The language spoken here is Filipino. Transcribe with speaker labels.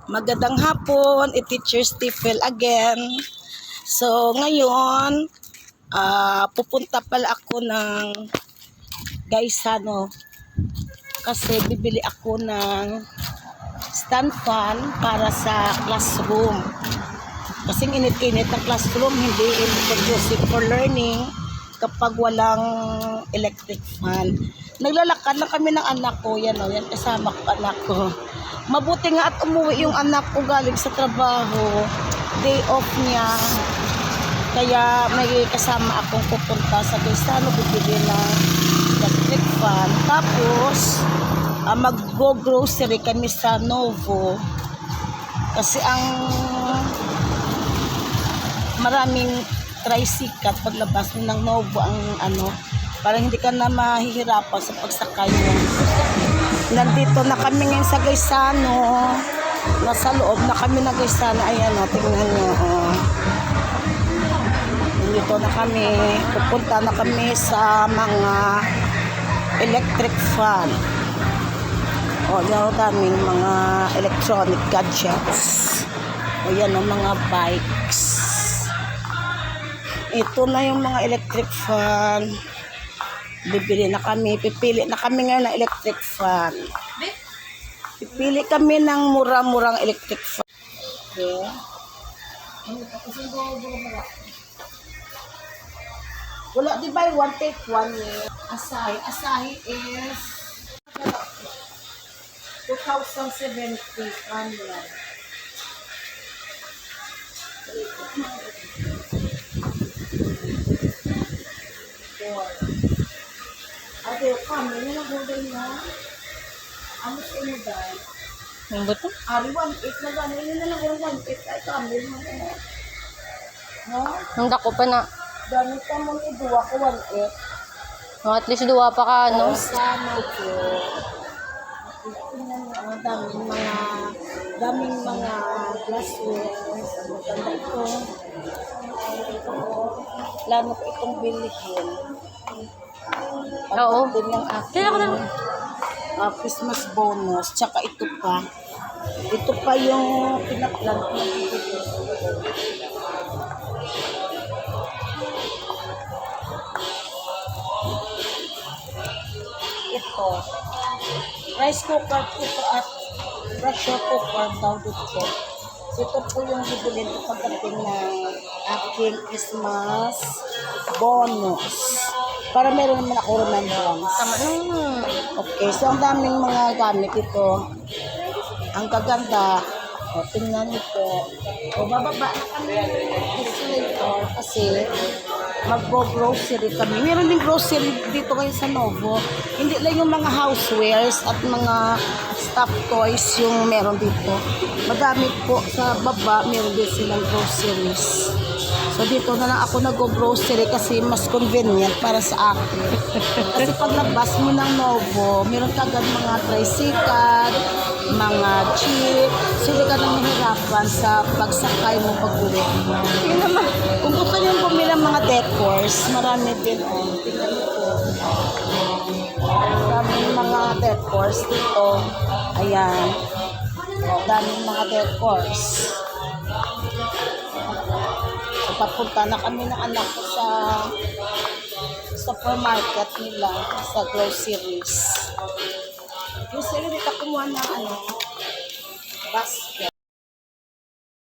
Speaker 1: Magandang hapon, Teacher Stifel again. So, ngayon, pupunta pala ako ng Gaisano kasi bibili ako ng stand fan para sa classroom. Kasing init-init ang classroom, hindi conducive for learning kapag walang electric fan. Naglalakad lang kami ng anak ko, yan kasama ko anak ko. Mabuti nga at umuwi yung anak ko galing sa trabaho, day off niya. Kaya may kasama akong pupunta sa Gaisano, bibili ng electric fan. Tapos, mag-go-grocery kami sa Novo. Kasi ang maraming tricycle paglabas mo ng Novo ang parang hindi ka na mahihirapan sa pagsakay mo. Nandito na kami ngayon sa Gaisano. Nasa loob na kami na Gaisano. Ayan o, tingnan nyo. Nandito na kami. Pupunta na kami sa mga electric fan. O, yan o, daming mga electronic gadgets. O, yan o, mga bikes. Ito na yung mga electric fan. Bibili na kami, pipili na kami ngayon ng electric fan. Pipili kami ng murang-murang electric fan. Okay. Wala, di ba yung 1 take 1 eh? Asahi is 2070 kanila. Ate, kami na nagulay na. Ano sa inyo dahil?
Speaker 2: Ang bato?
Speaker 1: Ari, 1.8 na gano'n. Yun na lang yung 1.8. Ay, kami mo na. No?
Speaker 2: Ang dako pa na.
Speaker 1: Dami ka mo ni Dua ko 1.8.
Speaker 2: At least duwa pa ka, no?
Speaker 1: Sana ko. Tingnan mo, daming mga glassware. Maganda ito. Plano ko itong bilihin.
Speaker 2: Oo.
Speaker 1: Din yung
Speaker 2: Kaya ako na.
Speaker 1: Christmas bonus. Tsaka ito pa. Ito pa yung pinaplan ko. Ito. Rice cooker ito at pressure cooker daw dito. Ito po yung bibilin ko pagdating ng aking Christmas bonus. Para meron naman ako remembrance.
Speaker 2: Tama na.
Speaker 1: Okay, so ang daming mga gamit ito. Ang gaganda. O, tingnan ito. O, bababa na kami later kasi mag-grocery kami. Meron din grocery dito kayo sa Novo. Hindi lang yung mga housewares at mga stuffed toys yung meron dito. Madami po sa baba, meron din silang groceries. So dito na lang ako nag-grocery kasi mas convenient para sa akin. Kasi paglabas mo ng Novo, meron kagad mga tricycle, mga jeep. So hindi ka na mahirapan sa pagsakay mo pag-uwi. Yun naman, kung gusto nyo bumili ng mga decors, marami din. Tingnan ito. Daming mga decors dito. Ayan. Daming mga decors. Papunta na kami ng anak ko sa supermarket nila, sa groceries. Grocery, dito kumuha ng basket.